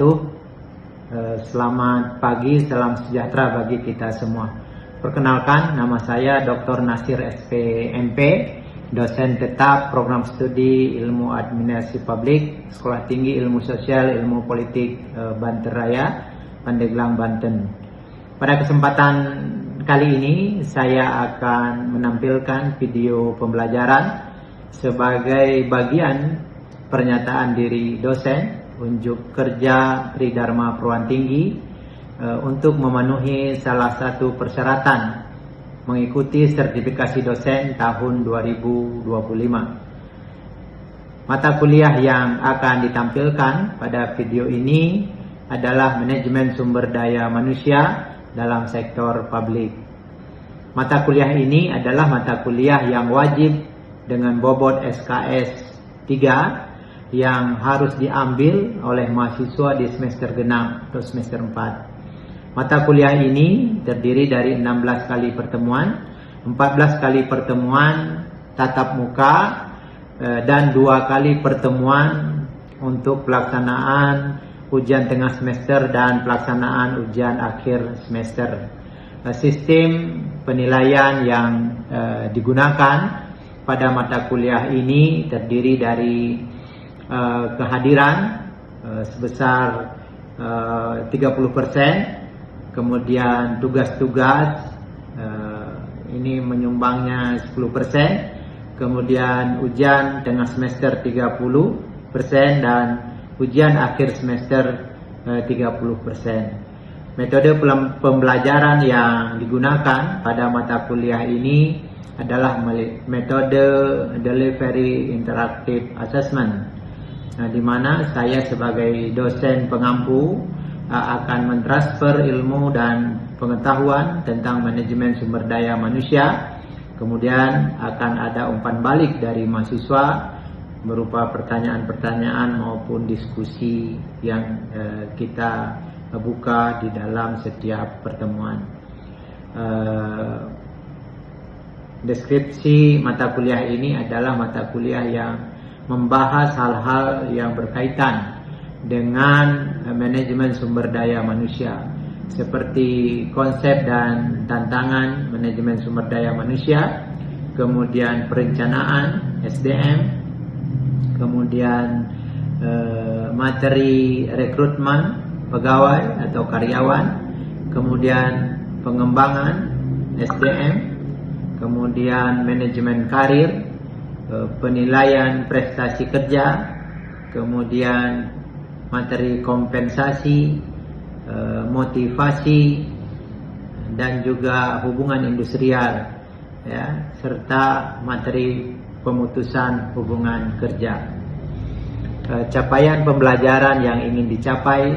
wabarakatuh. Selamat pagi, salam sejahtera bagi kita semua. Perkenalkan, nama saya Dr. Nasir SPMP, dosen tetap program studi Ilmu Administrasi Publik, Sekolah Tinggi Ilmu Sosial Ilmu Politik Banten Raya, Pandeglang, Banten. Pada kesempatan kali ini saya akan menampilkan video pembelajaran sebagai bagian pernyataan diri dosen unjuk kerja Tridharma Perguruan Tinggi untuk memenuhi salah satu persyaratan mengikuti sertifikasi dosen tahun 2025. Mata kuliah yang akan ditampilkan pada video ini adalah manajemen sumber daya manusia dalam sektor publik. Mata kuliah ini adalah mata kuliah yang wajib dengan bobot SKS 3 yang harus diambil oleh mahasiswa di semester genap atau semester 4. Mata kuliah ini terdiri dari 16 kali pertemuan, 14 kali pertemuan tatap muka, dan 2 kali pertemuan untuk pelaksanaan ujian tengah semester dan pelaksanaan ujian akhir semester. Sistem penilaian yang digunakan pada mata kuliah ini terdiri dari kehadiran sebesar 30%, kemudian tugas-tugas ini menyumbangnya 10%, kemudian ujian tengah semester 30% dan ujian akhir semester 30%. Metode pembelajaran yang digunakan pada mata kuliah ini adalah metode Delivery Interactive Assessment, di mana saya sebagai dosen pengampu akan mentransfer ilmu dan pengetahuan tentang manajemen sumber daya manusia. Kemudian akan ada umpan balik dari mahasiswa berupa pertanyaan-pertanyaan maupun diskusi yang kita buka di dalam setiap pertemuan. Deskripsi mata kuliah ini adalah mata kuliah yang membahas hal-hal yang berkaitan dengan manajemen sumber daya manusia, seperti konsep dan tantangan manajemen sumber daya manusia, kemudian perencanaan SDM, kemudian materi rekrutmen pegawai atau karyawan, kemudian pengembangan SDM, kemudian manajemen karir, penilaian prestasi kerja, kemudian materi kompensasi, motivasi, dan juga hubungan industrial, ya, serta materi pemutusan hubungan kerja. Capaian pembelajaran yang ingin dicapai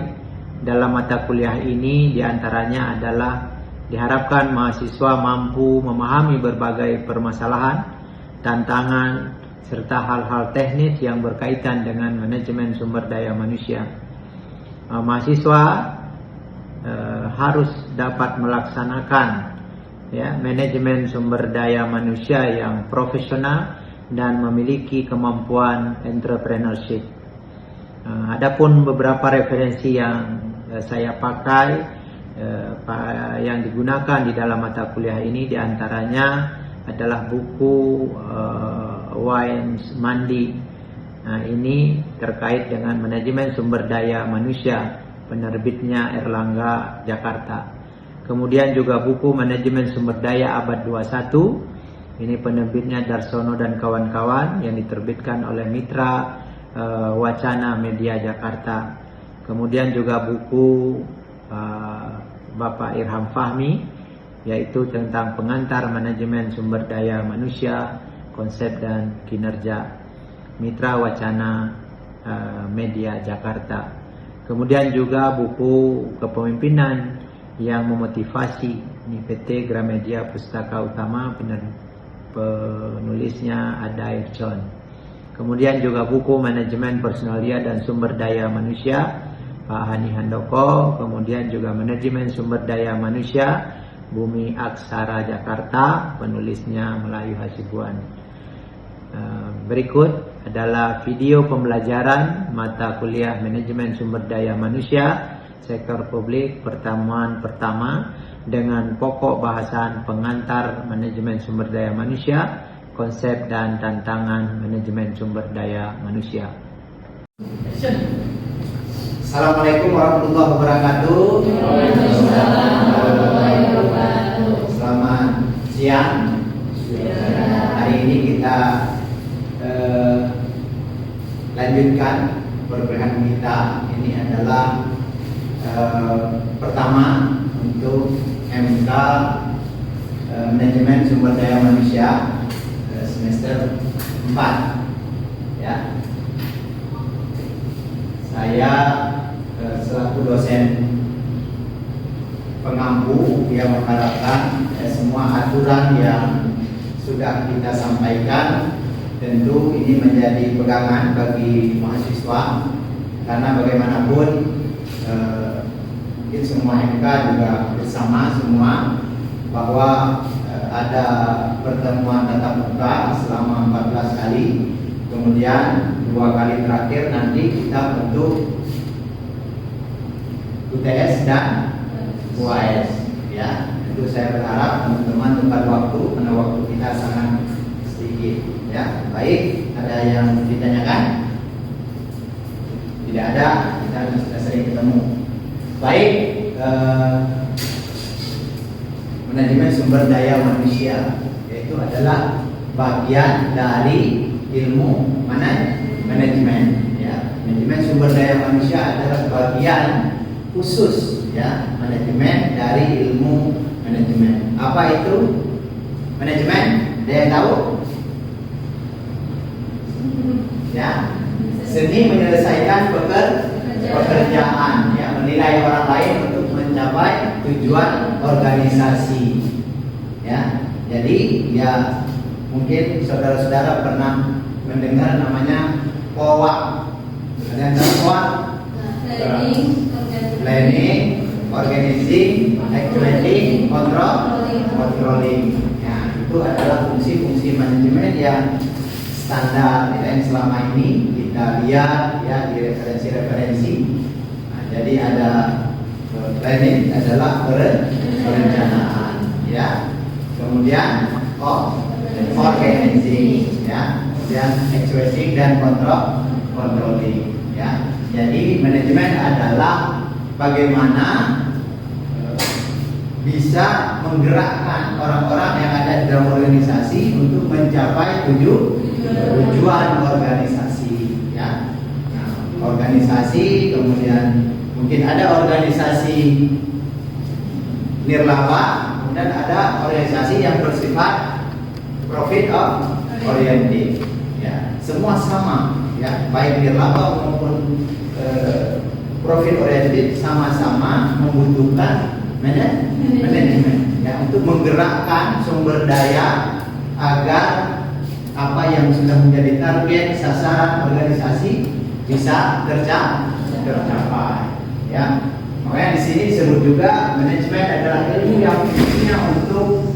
dalam mata kuliah ini diantaranya adalah diharapkan mahasiswa mampu memahami berbagai permasalahan, tantangan, serta hal-hal teknis yang berkaitan dengan manajemen sumber daya manusia. Mahasiswa harus dapat melaksanakan, ya, manajemen sumber daya manusia yang profesional dan memiliki kemampuan entrepreneurship. Adapun beberapa referensi yang saya pakai yang digunakan di dalam mata kuliah ini diantaranya adalah buku Wayne Mandi. Nah, ini terkait dengan manajemen sumber daya manusia, penerbitnya Erlangga, Jakarta. Kemudian juga buku manajemen sumber daya abad 21, ini penerbitnya Darsono dan kawan-kawan yang diterbitkan oleh Mitra Wacana Media Jakarta. Kemudian juga buku Bapak Irham Fahmi, yaitu tentang pengantar manajemen sumber daya manusia, konsep dan kinerja, Mitra Wacana Media Jakarta. Kemudian juga buku kepemimpinan yang memotivasi, ini PT Gramedia Pustaka Utama, penulisnya Adair John. Kemudian juga buku manajemen personalia dan sumber daya manusia, Pak Hani Handoko. Kemudian juga manajemen sumber daya manusia, Bumi Aksara Jakarta, penulisnya Melayu Hasibuan. Berikut adalah video pembelajaran mata kuliah Manajemen Sumber Daya Manusia Sektor Publik pertemuan pertama dengan pokok bahasan pengantar Manajemen Sumber Daya Manusia, konsep dan tantangan Manajemen Sumber Daya Manusia. Assalamualaikum warahmatullahi wabarakatuh. Selamat siang. Hari ini kita lanjutkan perbincangan kita. Ini adalah pertama untuk MK Manajemen Sumber Daya Manusia semester 4 ya. Saya selaku dosen pengampu yang mengharapkan semua aturan yang sudah kita sampaikan tentu ini menjadi pegangan bagi mahasiswa, karena bagaimanapun mungkin semua MK juga bersama semua bahwa ada pertemuan tatap muka selama 14 kali, kemudian 2 kali terakhir nanti kita bentuk UTS dan UAS ya. Tentu saya berharap teman-teman tepat waktu karena waktu kita sangat sedikit ya. Baik, ada yang ditanyakan? Tidak ada, kita sudah sering ketemu. Baik, Manajemen Sumber Daya Manusia yaitu adalah bagian dari ilmu manajemen ya. Manajemen Sumber Daya Manusia adalah bagian khusus ya, manajemen dari ilmu manajemen. Apa itu manajemen? Ada yang tahu? Ya, seni menyelesaikan pekerjaan ya, menilai orang lain untuk mencapai tujuan organisasi ya. Jadi ya mungkin saudara-saudara pernah mendengar namanya POA. Ada yang tahu POA? Planning, organizing, actuating, controlling. Ya, itu adalah fungsi-fungsi manajemen yang standar ya, yang selama ini kita lihat ya di referensi-referensi. Nah, jadi ada planning adalah perencanaan ya. Kemudian organizing ya. Kemudian actuating dan controlling ya. Jadi manajemen adalah bagaimana bisa menggerakkan orang-orang yang ada di dalam organisasi untuk mencapai tujuan organisasi ya. Nah, organisasi kemudian mungkin ada organisasi nirlaba, kemudian ada organisasi yang bersifat profit oriented ya. Semua sama ya, baik nirlaba maupun profit oriented sama-sama membutuhkan manajemen ya, untuk menggerakkan sumber daya agar apa yang sudah menjadi target sasaran organisasi bisa tercapai ya. Makanya di sini disebut juga manajemen adalah ilmu yang fungsinya untuk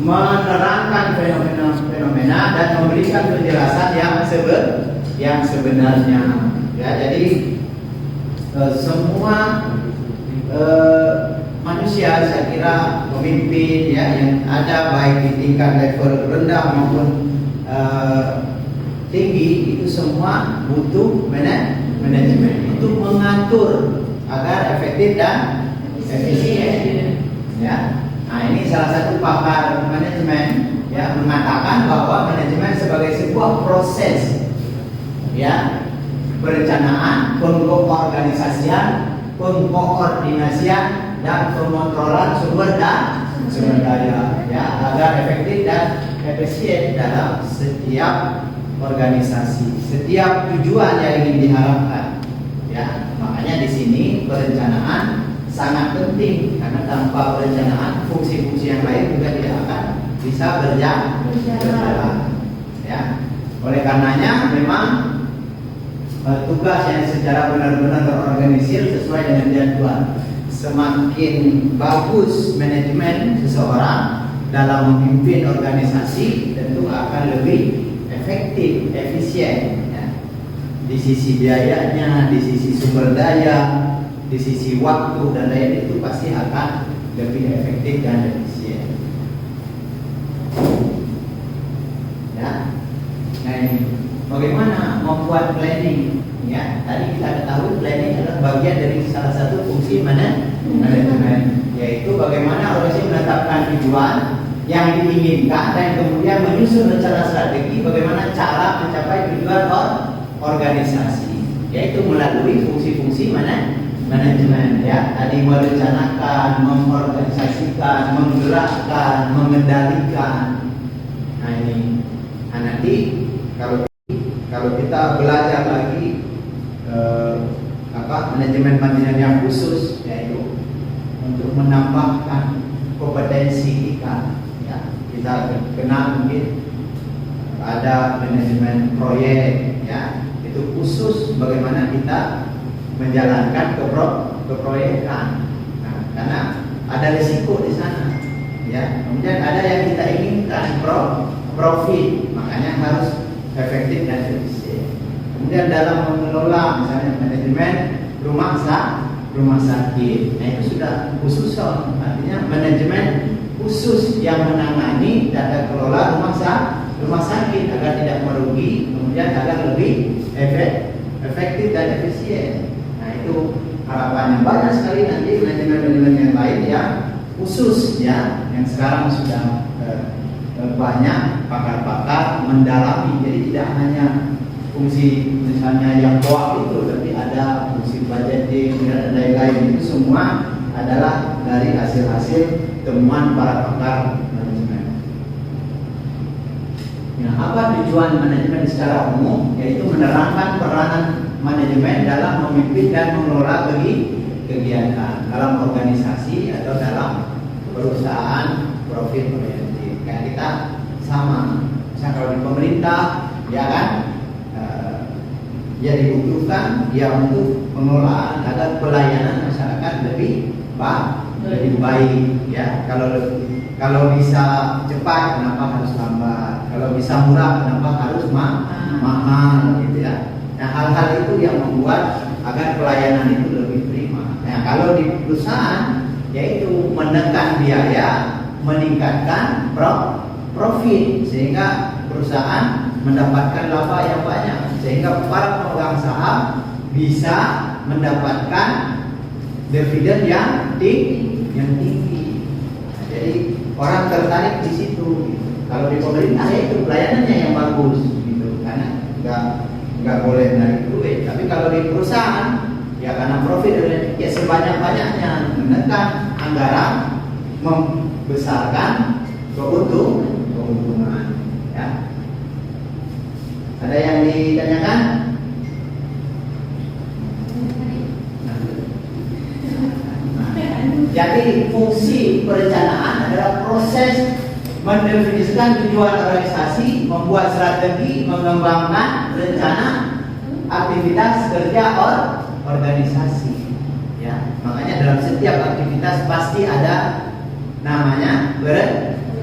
menerangkan fenomena dan memberikan penjelasan yang sebenarnya ya. Jadi semua manusia, saya kira pemimpin ya yang ada baik di tingkat level rendah maupun tinggi, itu semua butuh manajemen untuk mengatur agar efektif dan efisien ya. Nah, ini salah satu pakar manajemen ya mengatakan bahwa manajemen sebagai sebuah proses ya, perencanaan, pengorganisasian, pengkoordinasian dan pengontrolan sumber daya ya, agar efektif dan efisien dalam setiap organisasi, setiap tujuan yang ingin diharapkan ya. Makanya di sini perencanaan sangat penting, karena tanpa perencanaan fungsi-fungsi yang lain juga tidak akan bisa berjalan ya. Oleh karenanya memang tugas yang secara benar-benar terorganisir sesuai dengan jadwal. Semakin bagus manajemen seseorang dalam memimpin organisasi, tentu akan lebih efektif, efisien ya. di sisi biayanya, di sisi sumber daya, di sisi waktu dan lain itu pasti akan lebih efektif dan efisien. Ya, nah ini bagaimana membuat planning? Ya, tadi kita ketahui planning adalah bagian dari salah satu fungsi manajemen, yaitu bagaimana organisasi menetapkan tujuan yang diinginkan dan kemudian menyusun rencana strategi bagaimana cara mencapai tujuan organisasi, yaitu melalui fungsi-fungsi manajemen. Ya, tadi merencanakan, mengorganisasikan, menggerakkan, mengendalikan. Nah ini, nanti kalau kita belajar lagi manajemen yang khusus, yaitu untuk menambahkan kompetensi kita. Ya, kita kenal mungkin ada manajemen proyek, ya, itu khusus bagaimana kita menjalankan keproyekan. Nah, karena ada risiko di sana. Ya, kemudian ada yang kita inginkan profit, makanya harus efektif dan efisien. Kemudian dalam mengelola misalnya manajemen rumah sakit, nah itu sudah khusus, artinya manajemen khusus yang menangani tata kelola rumah sakit agar tidak merugi, kemudian agar lebih efektif dan efisien. Nah itu harapannya. Banyak sekali nanti manajemen yang lain yang khusus, ya, yang sekarang sudah banyak pakar-pakar mendalami. Jadi tidak hanya fungsi misalnya yang bawah itu, tapi ada fungsi budgeting dan lain-lain. Itu semua adalah dari hasil-hasil temuan para pakar manajemen. Nah, apa tujuan manajemen secara umum? Yaitu menerangkan peranan manajemen dalam memimpin dan mengelola kegiatan dalam organisasi atau dalam perusahaan profit oriented. Kayak kita sama, misalnya kalau di pemerintah, ya kan, ya dibutuhkan ya untuk pengelolaan agar pelayanan masyarakat lebih baik, ya. Kalau bisa cepat, kenapa harus lambat? Kalau bisa murah, kenapa harus mahal, gitu ya. Nah, hal-hal itu yang membuat agar pelayanan itu lebih prima. Nah, kalau di perusahaan, yaitu menekan biaya, meningkatkan profit, sehingga perusahaan mendapatkan laba yang banyak, sehingga para pemegang saham bisa mendapatkan dividen yang tinggi. Nah, jadi orang tertarik di situ. Kalau di pemerintah ya itu pelayanannya yang bagus, gitu, karena nggak boleh narik duit. Tapi kalau di perusahaan, ya karena profit ya sebanyak-banyaknya, menekan anggaran, membesarkan keuntungan. Ya. Ada yang ditanyakan? Jadi fungsi perencanaan adalah proses mendefinisikan tujuan organisasi, membuat strategi, mengembangkan rencana aktivitas kerja organisasi. Ya, makanya dalam setiap aktivitas pasti ada namanya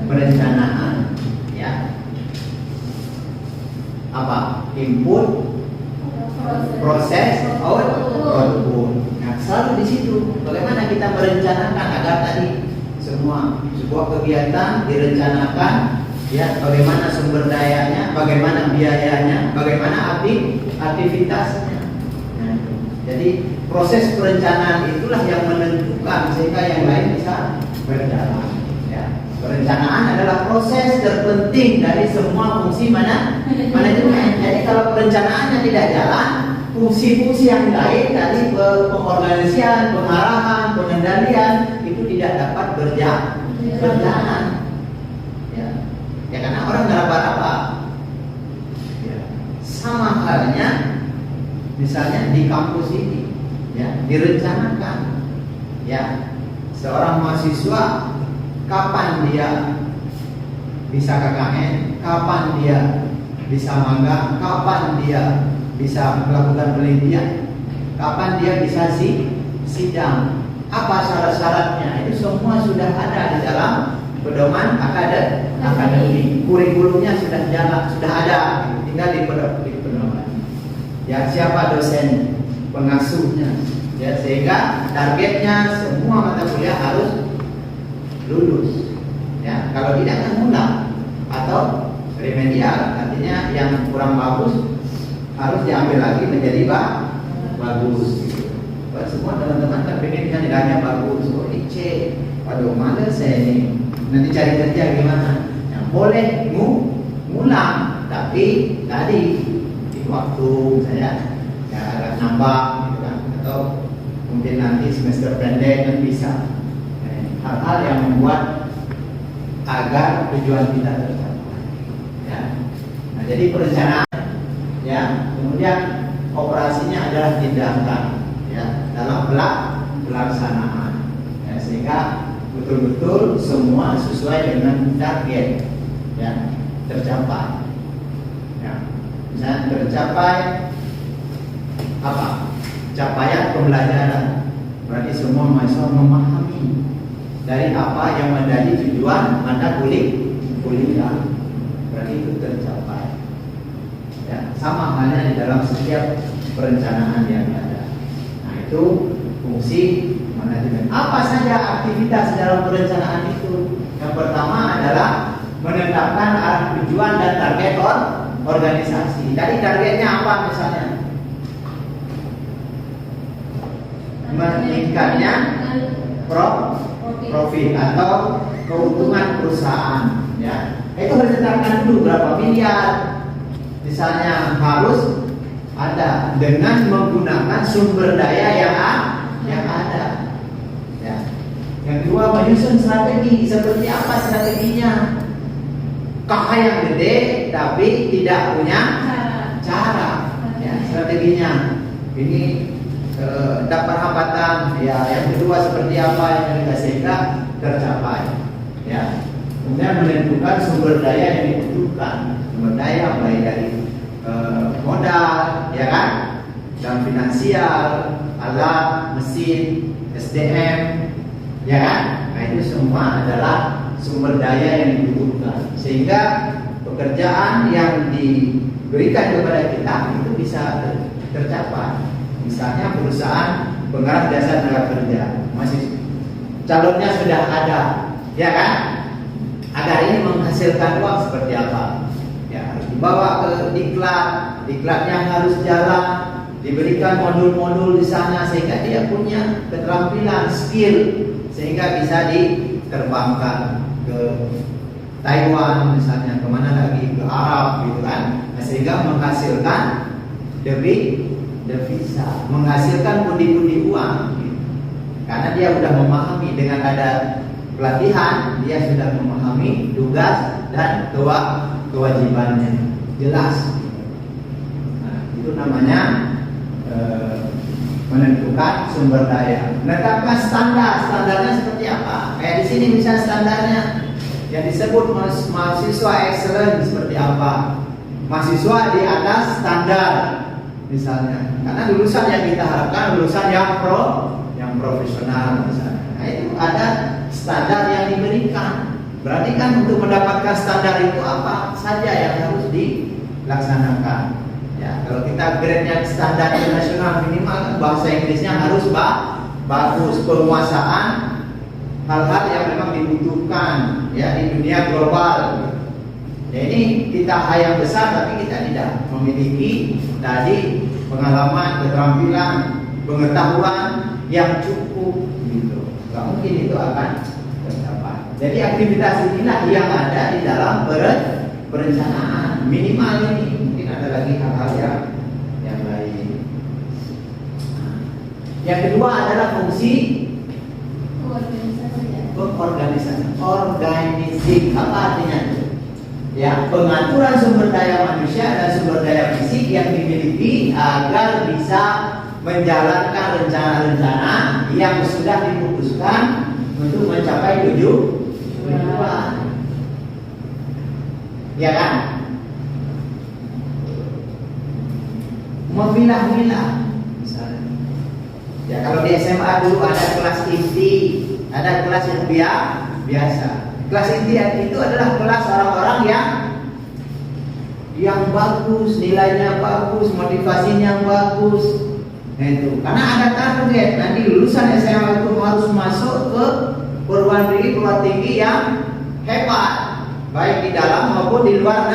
perencanaan. Ya, apa? Input, proses, output. Nah, selalu di situ. Bagaimana kita merencanakan agar tadi semua sebuah kegiatan direncanakan, ya, bagaimana sumber dayanya, bagaimana biayanya, bagaimana aktivitasnya. Nah, jadi proses perencanaan itulah yang menentukan sehingga yang lain bisa berjalan. Ya. Perencanaan adalah proses terpenting dari semua fungsi manajemen. Jadi kalau perencanaannya tidak jalan, fungsi-fungsi yang lain tadi pengorganisasian, pengarahan, pengendalian itu tidak dapat berjalan. Ya, ya karena orang ngeraba-raba. Ya. Sama halnya, misalnya di kampus ini, ya direncanakan, ya seorang mahasiswa kapan dia bisa KKN, kapan dia bisa magang, kapan dia bisa melakukan penelitian, kapan dia bisa sidang, apa syarat-syaratnya, itu semua sudah ada di dalam pedoman akademik. Kurikulumnya sudah ada, tinggal di pedoman. ya siapa dosen pengasuhnya, ya sehingga targetnya semua mata kuliah harus lulus. Ya, kalau tidak kan ngulang atau remedial, artinya yang kurang bagus harus diambil lagi menjadi bagus. Gitu. Semua teman-teman kan pengen kan nilainya bagus, oh dicek, waduh males saya ini, nanti cari kerja gimana? Yang boleh ngulang, tapi tadi di waktu saya ya agak nambah, gitu kan, atau mungkin nanti semester pendek kan bisa. Hal-hal yang membuat agar tujuan kita tercapai. Ya. Nah, jadi perencanaan, ya, kemudian operasinya adalah tindakan, ya, dalam pelaksanaan, ya, sehingga betul-betul semua sesuai dengan target, ya, tercapai. Ya. Misalnya tercapai apa? Capaian pembelajaran, berarti semua mahasiswa memahami dari apa yang menjadi tujuan mata kuliah, berarti itu tercapai. Ya, sama halnya di dalam setiap perencanaan yang ada. Nah, itu fungsi manajemen. Apa saja aktivitas dalam perencanaan itu? Yang pertama adalah menetapkan arah tujuan dan target organisasi. Tadi targetnya apa misalnya? Meningkatnya profit atau keuntungan perusahaan, ya. Itu harus ditetapkan dulu berapa miliar. Misalnya harus ada dengan menggunakan sumber daya yang ada. Ya. Yang kedua, menyusun strategi. Seperti apa strateginya? KH yang gede tapi tidak punya cara. Ya, strateginya. Ini dapat hambatan, ya. Yang kedua seperti apa yang sehingga tercapai, ya. Kemudian menentukan sumber daya yang dibutuhkan, sumber daya mulai dari modal, ya kan, dan finansial, alat, mesin, SDM, ya kan. Nah, itu semua adalah sumber daya yang dibutuhkan sehingga pekerjaan yang diberikan kepada kita itu bisa tercapai. Misalnya perusahaan penggarap jasa tenaga kerja, masih calonnya sudah ada, ya kan? Agar ini menghasilkan uang seperti apa? Ya, harus dibawa ke diklatnya harus jalan, diberikan modul-modul di sana sehingga dia punya keterampilan, skill, sehingga bisa diterbangkan ke Taiwan misalnya, kemana lagi, ke Arab gitu kan? Nah, sehingga menghasilkan devisa, menghasilkan pundi-pundi uang, gitu. Karena dia sudah memahami, dengan ada pelatihan dia sudah memahami tugas dan kewajibannya jelas. Nah, itu namanya menentukan sumber daya. Menetapkan standarnya seperti apa? Kayak di sini misalnya standarnya yang disebut mahasiswa excellent seperti apa? Mahasiswa di atas standar. Misalnya, karena lulusan yang kita harapkan lulusan yang profesional misalnya. Nah, itu ada standar yang diberikan. Berarti kan untuk mendapatkan standar itu apa saja yang harus dilaksanakan. Ya, kalau kita grade-nya standar internasional minimal bahasa Inggrisnya harus bagus, penguasaan hal-hal yang memang dibutuhkan ya di dunia global. Ya, ini kita hayang besar tapi kita tidak memiliki tadi pengalaman, keterampilan, pengetahuan yang cukup gitu. Gak mungkin itu akan tercapai. Jadi aktivitas inilah yang ada di dalam perencanaan. Minimal ini, mungkin ada lagi hal-hal yang lain. Yang kedua adalah fungsi organisasi. Apa artinya? Ya, pengaturan sumber daya manusia dan sumber daya fisik yang dimiliki agar bisa menjalankan rencana-rencana yang sudah diputuskan untuk mencapai tujuan. Ya kan? Memilah-milah misalnya. Ya, kalau di SMA dulu ada kelas inti, ada kelas yang biasa. Kelas inti itu adalah kelas orang-orang yang bagus, nilainya bagus, motivasinya bagus. Nah itu, karena ada target nanti lulusan SMA itu harus masuk ke perguruan tinggi yang hebat, baik di dalam maupun di luar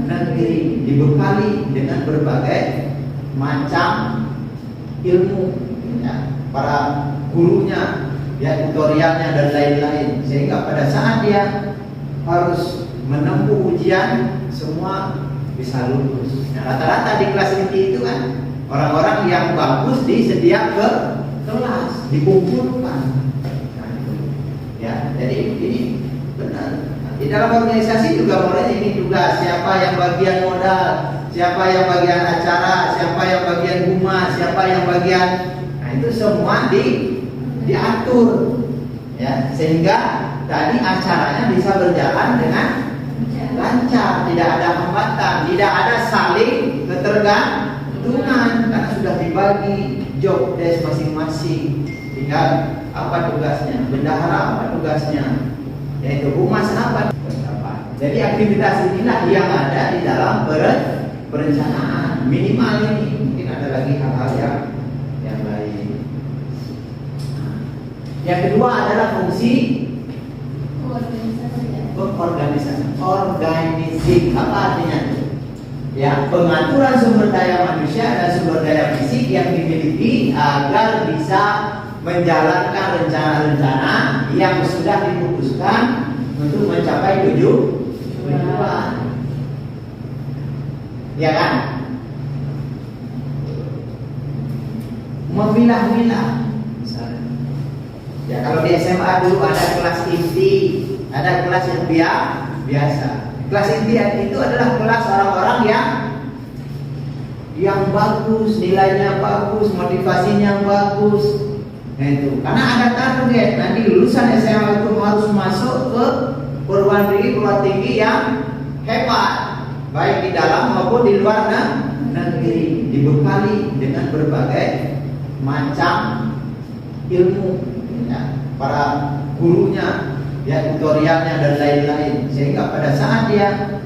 negeri, dibekali dengan berbagai macam ilmu, ya, para gurunya, ya, tutorialnya dan lain-lain, sehingga pada saat dia harus menempuh ujian semua bisa lulus. Nah, rata-rata di kelas inti itu kan orang-orang yang bagus disediakan ke kelas, dikumpulkan. Nah, itu. Ya, jadi ini benar. Di dalam organisasi juga mulai ini tugas, siapa yang bagian modal, siapa yang bagian acara, siapa yang bagian humas, siapa yang bagian, nah itu semua diatur, ya, sehingga tadi acaranya bisa berjalan dengan lancar, tidak ada hambatan, tidak ada saling ketergantungan, karena sudah dibagi job desk masing-masing. Tinggal apa tugasnya, bendahara apa tugasnya, yaitu humas apa. Jadi aktivitas inilah yang ada di dalam perencanaan. Minimal ini, mungkin ada lagi hal-hal yang lain. Yang kedua adalah fungsi organisasi. Organizing apa artinya? Ya, pengaturan sumber daya manusia dan sumber daya fisik yang dimiliki agar bisa menjalankan rencana-rencana yang sudah diputuskan untuk mencapai tujuan. Ya kan? Memilah-milah misalnya. Ya, kalau di SMA dulu ada kelas inti, ada kelas yang biasa. Kelas inti itu adalah kelas orang-orang yang bagus, nilainya bagus, motivasinya bagus. Nah itu, karena ada target nanti lulusan SMA itu harus masuk ke perguruan tinggi yang hebat, baik di dalam maupun di luar negeri, dibekali dengan berbagai macam ilmu, ya, para gurunya, ya, tutorialnya dan lain-lain, sehingga pada saat dia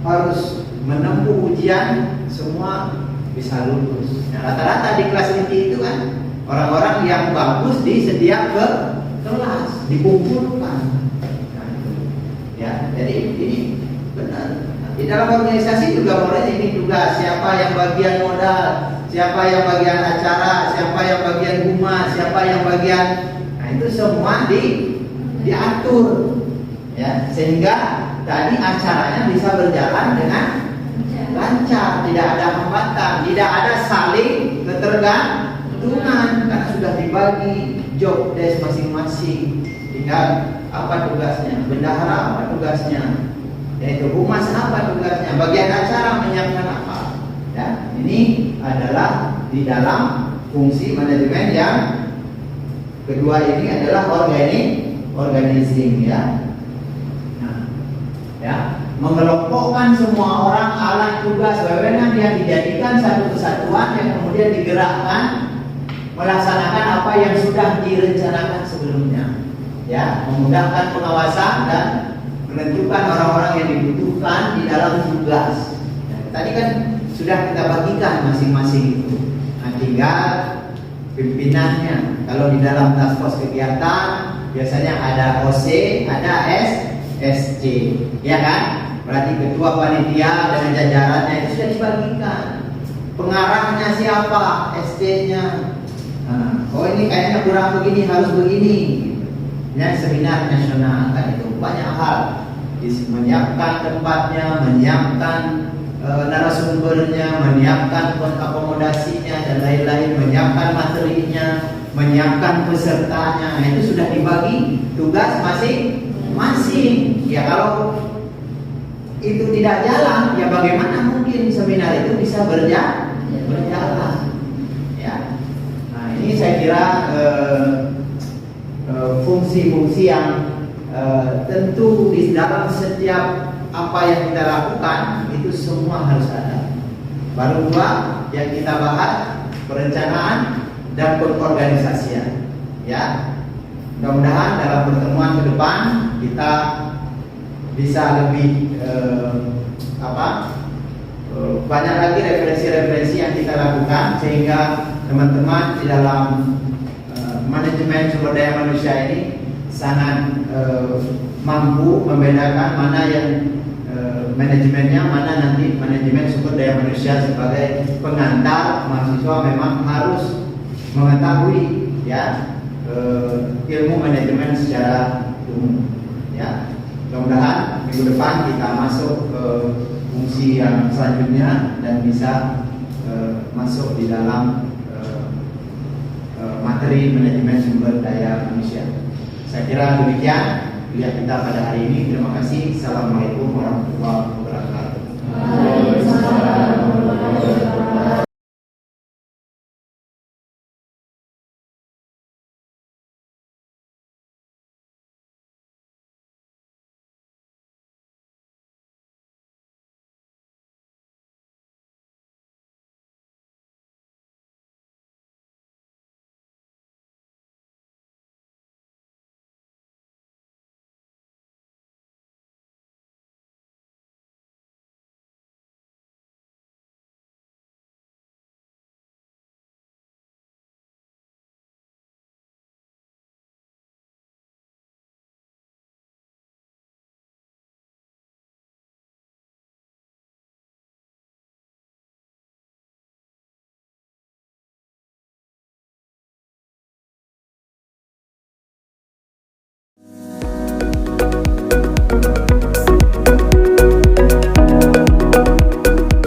harus menempuh ujian semua bisa lulus. Nah, rata-rata di kelas inti itu kan orang-orang yang bagus disediakan ke kelas, dikumpulkan. Ya, jadi ini benar. Di dalam organisasi juga mulai ini tugas, siapa yang bagian modal, siapa yang bagian acara, siapa yang bagian humas, siapa yang bagian, nah itu semua diatur, ya, sehingga tadi acaranya bisa berjalan dengan lancar, tidak ada hambatan, tidak ada saling ketergantungan, karena sudah dibagi job desk masing-masing. Tinggal apa tugasnya, bendahara apa tugasnya, yaitu humas apa tugasnya, bagian acara menyiapkan apa. Ya, ini adalah di dalam fungsi manajemen yang kedua ini adalah organizing, ya. Nah, ya, mengelompokkan semua orang, alat, tugas, wewenang yang dijadikan satu kesatuan yang kemudian digerakkan melaksanakan apa yang sudah direncanakan sebelumnya. Ya, memudahkan pengawasan dan menentukan orang-orang yang dibutuhkan di dalam tugas. Nah, tadi kan sudah kita bagikan masing-masing itu. Nah, tinggal pimpinannya. Kalau di dalam task force kegiatan biasanya ada OC, ada SC, ya kan? Berarti ketua panitia dengan jajarannya itu sudah dibagikan. Pengarahnya siapa? SC-nya. Nah, oh ini kayaknya kurang begini, harus begini. Ya, seminar nasional kan itu banyak hal, menyiapkan tempatnya, menyiapkan narasumbernya, menyiapkan akomodasinya dan lain-lain, menyiapkan materinya, menyiapkan pesertanya. Nah, itu sudah dibagi tugas masing-masing. Ya, kalau itu tidak jalan, ya bagaimana mungkin seminar itu bisa berjalan? Ya, nah ini saya kira fungsi-fungsi yang tentu di dalam setiap apa yang kita lakukan itu semua harus ada. Baru dua yang kita bahas, perencanaan dan pengorganisasian. Ya, mudah-mudahan dalam pertemuan ke depan kita bisa lebih banyak lagi referensi-referensi yang kita lakukan sehingga teman-teman di dalam manajemen sumber daya manusia ini sangat mampu membedakan mana yang manajemennya, mana nanti manajemen sumber daya manusia sebagai pengantar mahasiswa memang harus mengetahui ya ilmu manajemen secara umum ya. Mudah-mudahan minggu depan kita masuk ke fungsi yang selanjutnya dan bisa masuk di dalam materi manajemen sumber daya manusia. Saya kira demikian kuliah kita pada hari ini. Terima kasih. Assalamualaikum warahmatullahi wabarakatuh.